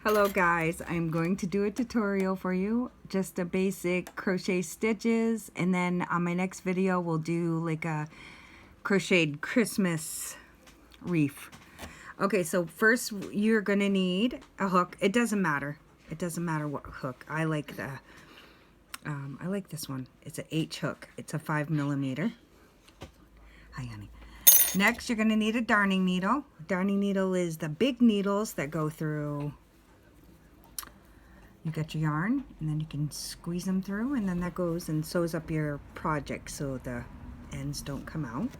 Hello guys, I'm going to do a tutorial for you, just a basic crochet stitches, and then on my next video we'll do like a crocheted Christmas wreath. Okay, so first you're gonna need a hook. It doesn't matter what hook. I like this one. It's an H hook. It's a 5mm. Hi honey. Next you're gonna need a darning needle. Darning needle is the big needles that go through. You got your yarn, and then you can squeeze them through, and then that goes and sews up your project so the ends don't come out.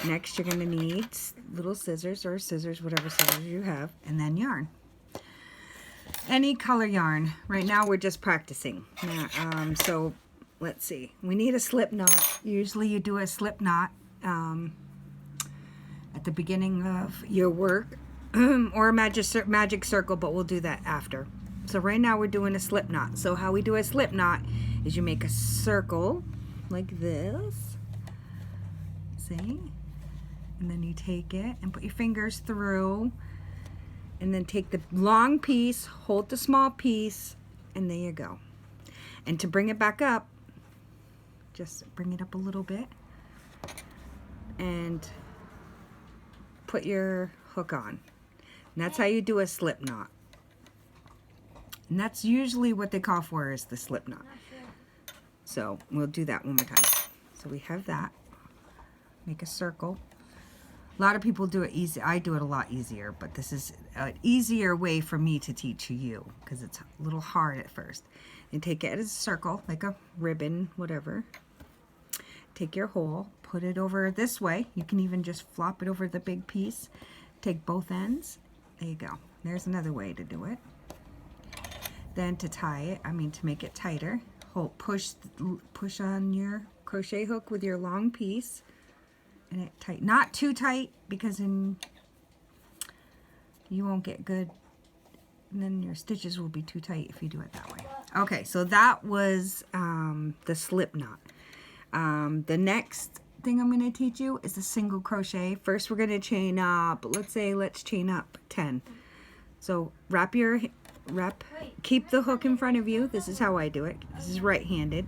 Next, you're going to need little scissors or scissors, whatever scissors you have, and then yarn. Any color yarn. Right now, we're just practicing. So, let's see. We need a slip knot. Usually, you do a slip knot at the beginning of your work, or a magic circle, but we'll do that after. So right now we're doing a slip knot. So how we do a slip knot is you make a circle like this, see? And then you take it and put your fingers through, and then take the long piece, hold the small piece, and there you go. And to bring it back up, just bring it up a little bit and put your hook on. And that's how you do a slip knot. And that's usually what they call for, is the slip knot. So we'll do that one more time. So we have that. Make a circle. A lot of people do it easy. I do it a lot easier, but this is an easier way for me to teach you because it's a little hard at first. And take it as a circle, like a ribbon, whatever. Take your hole, put it over this way. You can even just flop it over the big piece. Take both ends. There you go. There's another way to do it. Then to tie it, to make it tighter, push on your crochet hook with your long piece, and it tight. Not too tight, because then you won't get good, and then your stitches will be too tight if you do it that way. Okay, so that was the slip knot. The next thing I'm going to teach you is a single crochet. First we're going to chain up, let's chain up 10. So keep the hook in front of you. This is how I do it. This is right-handed.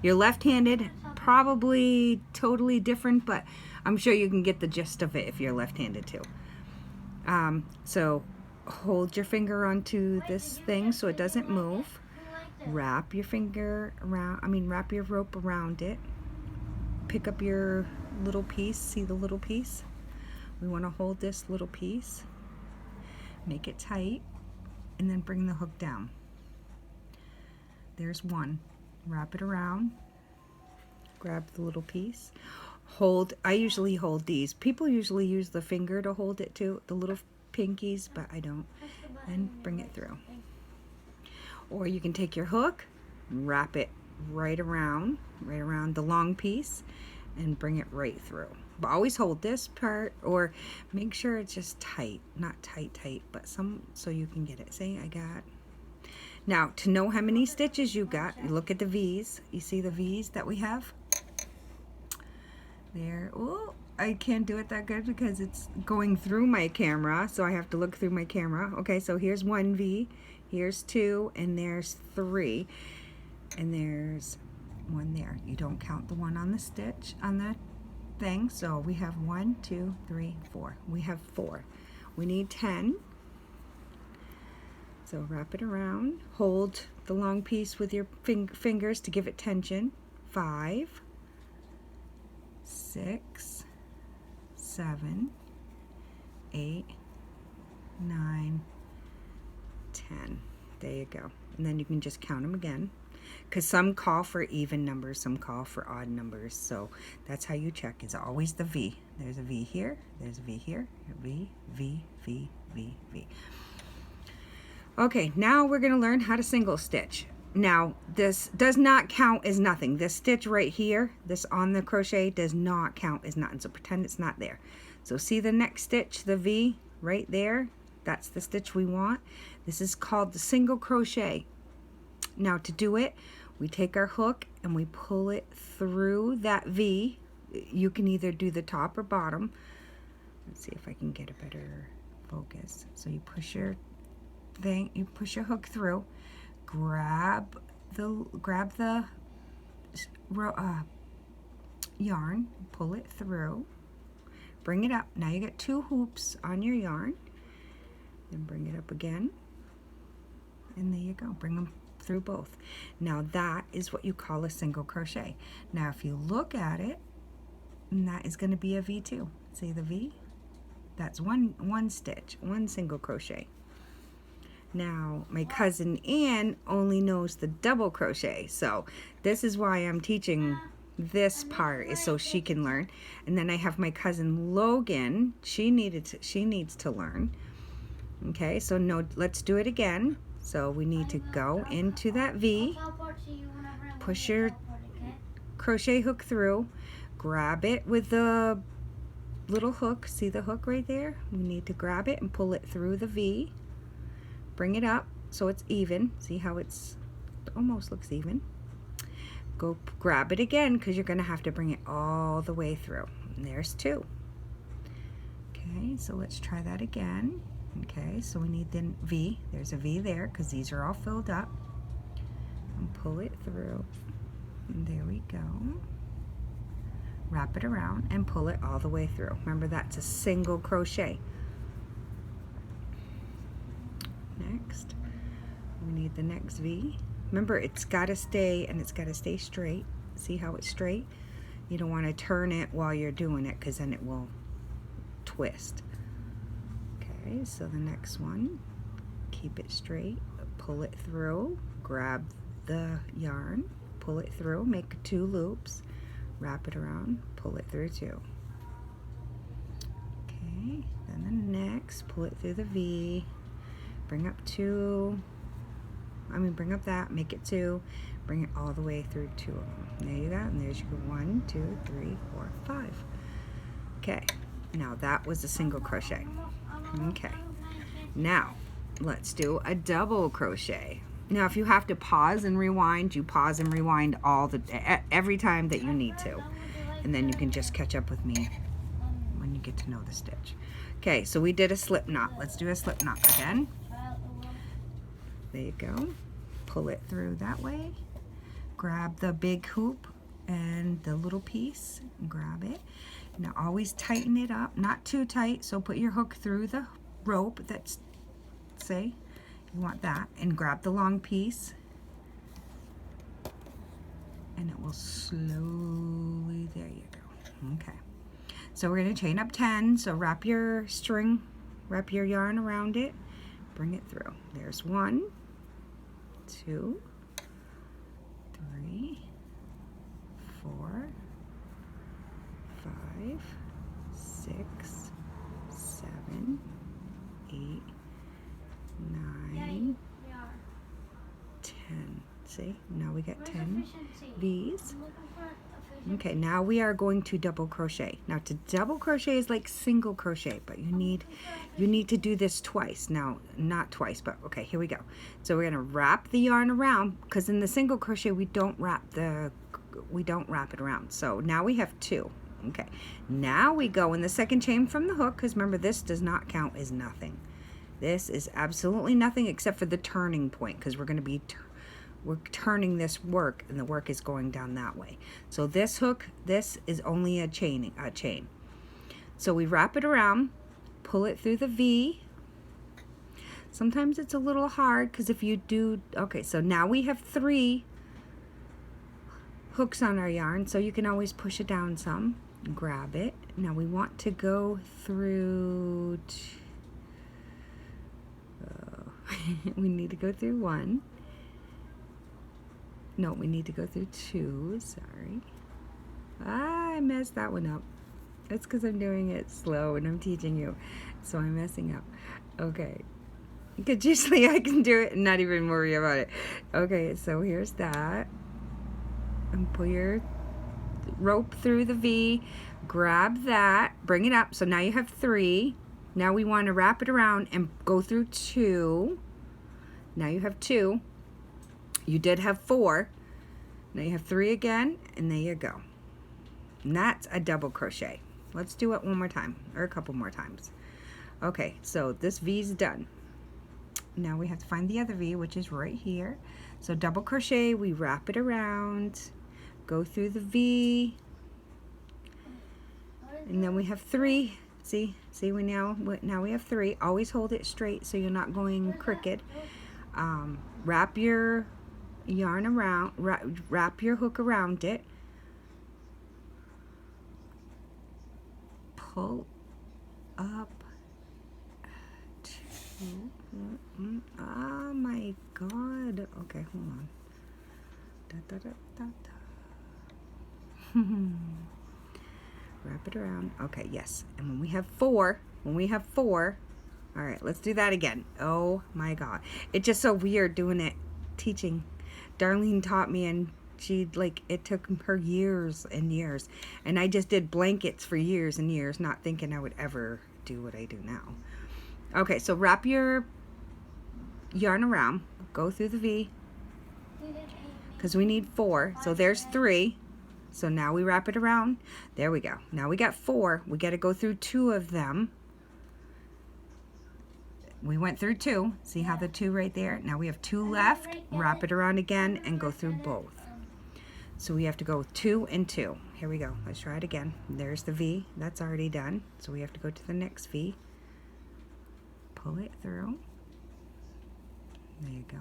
You're left-handed, probably totally different, but I'm sure you can get the gist of it if you're left-handed too. So hold your finger onto this thing so it doesn't move. Wrap your finger around, wrap your rope around it. Pick up your little piece. See the little piece? We want to hold this little piece. Make it tight. And then bring the hook down. There's one. Wrap it around. Grab the little piece. Hold. I usually hold these. People usually use the finger to hold it too, the little pinkies, but I don't. And bring it through. Or you can take your hook, wrap it right around the long piece, and bring it right through. But always hold this part, or make sure it's just tight, not tight, but so you can get it. See, I got. Now, to know how many stitches you got, you look at the V's. You see the V's that we have? There. Oh, I can't do it that good because it's going through my camera, so I have to look through my camera. Okay, so here's one V, here's two, and there's three, and there's one there. You don't count the one on the stitch, on the thing. So we have 1, 2, 3, 4. We have 4. We need 10. So wrap it around. Hold the long piece with your fingers to give it tension. 5, 6, 7, 8, 9, 10. There you go. And then you can just count them again. Because some call for even numbers, some call for odd numbers. So that's how you check. It's always the V. There's a V here. There's a V here. V, V, V, V, V. Okay, now we're going to learn how to single stitch. Now, this does not count as nothing. This stitch right here, this on the crochet, does not count as nothing. So pretend it's not there. So see the next stitch, the V right there? That's the stitch we want. This is called the single crochet. Now to do it, we take our hook and we pull it through that V. You can either do the top or bottom. Let's see if I can get a better focus. So you push your thing, you push your hook through, grab the yarn, pull it through, bring it up. Now you get 2 hoops on your yarn. Then bring it up again, and there you go. Bring them through both. Now that is what you call a single crochet. Now if you look at it, and that is going to be a V2. See the V? That's one stitch, one single crochet. Now my cousin Ann only knows the double crochet, so this is why I'm teaching this part, is so she can learn. And then I have my cousin Logan. She needs to learn. Okay, so no, let's do it again. So we need to go into that V, push your crochet hook through, grab it with the little hook. See the hook right there? We need to grab it and pull it through the V. Bring it up so it's even. See how it's almost looks even. Go grab it again, because you're going to have to bring it all the way through. And there's 2. Okay, so let's try that again. Okay, so we need the V. There's a V there, because these are all filled up. And pull it through. And there we go. Wrap it around and pull it all the way through. Remember, that's a single crochet. Next, we need the next V. Remember, it's got to stay, and it's got to stay straight. See how it's straight? You don't want to turn it while you're doing it, because then it will twist. Okay, so the next one, keep it straight, pull it through, grab the yarn, pull it through, make 2 loops, wrap it around, pull it through 2. Okay, then the next, pull it through the V, bring up 2, bring up that, make it 2, bring it all the way through 2 of them. There you go, and there's your 1, 2, 3, 4, 5. Okay, now that was a single crochet. Okay, now let's do a double crochet. Now if you have to pause and rewind, you pause and rewind every time that you need to, and then you can just catch up with me when you get to know the stitch. Okay, so we did a slip knot. Let's do a slip knot again. There you go. Pull it through that way. Grab the big hoop and the little piece, grab it. Now always tighten it up, not too tight, so put your hook through the rope that's, say, you want that, and grab the long piece, and it will slowly, there you go. Okay, so we're going to chain up 10, so wrap your yarn around it, bring it through. There's 1, 2, 3, 4, 5, 6, 7, 8, 9, 10. See, now we get 10 V's. Okay, now we are going to double crochet. Now to double crochet is like single crochet, but you need to do this twice. Now, not twice, but okay, here we go. So we're gonna wrap the yarn around, because in the single crochet we don't wrap it around. So now we have 2. Okay, now we go in the second chain from the hook, because remember, this does not count as nothing. This is absolutely nothing except for the turning point, because we're turning this work, and the work is going down that way. So this hook, this is only a chain. So we wrap it around, pull it through the V. Sometimes it's a little hard, because if you do, okay, so now we have 3 hooks on our yarn, so you can always push it down some, grab it. Now we want to go through, we need to go through 1. No, we need to go through 2, sorry. I messed that one up. That's because I'm doing it slow and I'm teaching you, so I'm messing up. Okay, because usually I can do it and not even worry about it. Okay, so here's that. And pull your rope through the V, grab that, bring it up. So now you have 3. Now we want to wrap it around and go through 2. Now you have 2. You did have 4. Now you have 3 again, and there you go. And that's a double crochet. Let's do it one more time, or a couple more times. Okay, so this V's done. now we have to find the other V, which is right here. So double crochet, we wrap it around, go through the V, and then we have 3. See, we now we have 3. Always hold it straight so you're not going crooked. Wrap your yarn around, wrap your hook around it, pull up. Oh my God. Okay, hold on. Wrap it around. Okay, yes. And when we have 4, all right, let's do that again. Oh my God. It's just so weird doing it, teaching. Darlene taught me, and it took her years and years. And I just did blankets for years and years, not thinking I would ever do what I do now. Okay, so wrap your yarn around, go through the V, because we need 4. So there's 3. So now we wrap it around. There we go. Now we got 4. We got to go through 2 of them. We went through 2. See how the 2 right there? Now we have 2 left. Wrap it around again and go through both. So we have to go 2 and 2. Here we go. Let's try it again. There's the V. That's already done. So we have to go to the next V. Pull it through. There you go.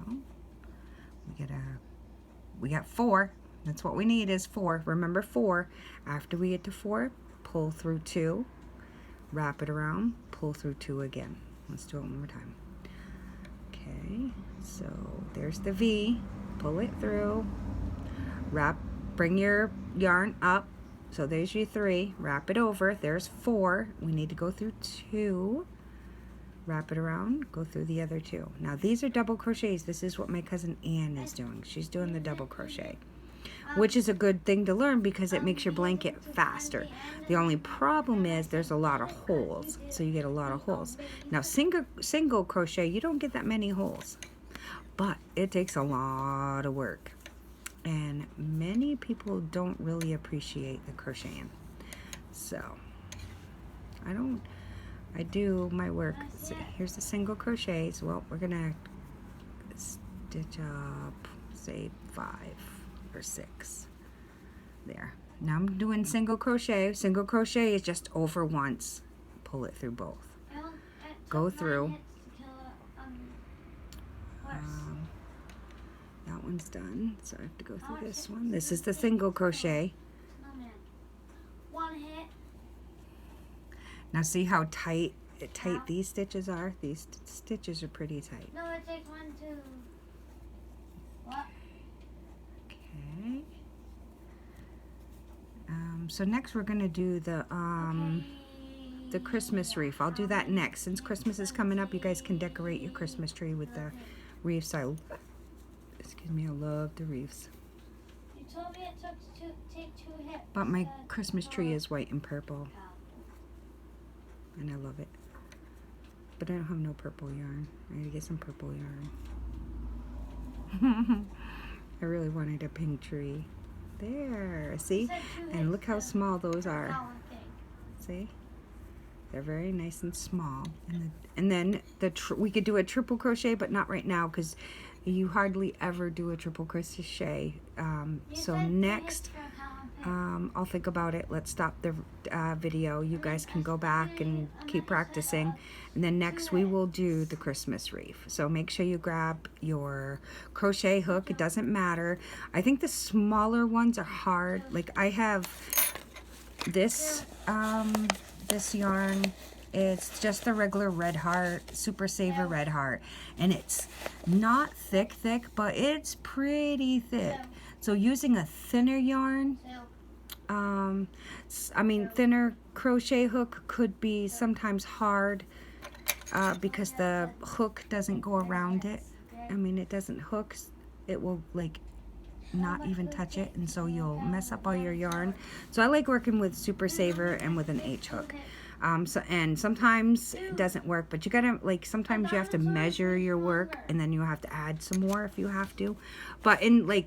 We got 4. That's what we need is 4. Remember 4. After we get to 4, pull through 2, wrap it around, pull through 2 again. Let's do it one more time. Okay, so there's the V. Pull it through. Bring your yarn up. So there's your 3. Wrap it over. There's 4. We need to go through 2. Wrap it around, go through the other 2. Now these are double crochets. This is what my cousin Ann is doing. She's doing the double crochet, which is a good thing to learn because it makes your blanket faster. The only problem is there's a lot of holes, so you get a lot of holes. Now single crochet, you don't get that many holes, but it takes a lot of work, and many people don't really appreciate the crocheting. So I do my work. So here's the single crochets. Well, we're gonna stitch up, say 5 or 6 there. Now I'm doing single crochet. Single crochet is just over once, pull it through both, go through. That one's done, so I have to go through this one. This is the single crochet. Now see how tight these stitches are? These stitches are pretty tight. No, it takes 1, 2. What? Okay. So next we're gonna do the Christmas wreath. I'll do that next. Since Christmas is coming up, you guys can decorate your Christmas tree with the wreaths. Excuse me, I love the wreaths. You told me it took take 2 hits. But my Christmas tree is white and purple, and I love it. But I don't have no purple yarn. I need to get some purple yarn. I really wanted a pink tree. There, see? And look how small those are. See? They're very nice and small. And then we could do a triple crochet, but not right now because you hardly ever do a triple crochet. So next, I'll think about it. Let's stop the video. You guys can go back and keep practicing. And then next we will do the Christmas wreath. So make sure you grab your crochet hook. It doesn't matter. I think the smaller ones are hard. Like I have this this yarn. It's just the regular Red Heart, Super Saver Red Heart. And it's not thick, but it's pretty thick. So using a thinner yarn, thinner crochet hook could be sometimes hard because the hook doesn't go around it. It doesn't hook. It will not even touch it, and so you'll mess up all your yarn. So I like working with Super Saver and with an H hook. And sometimes it doesn't work, but you gotta, sometimes you have to measure your work, and then you have to add some more if you have to. But in we'll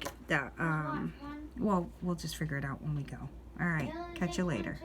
just figure it out when we go. All right, catch you later.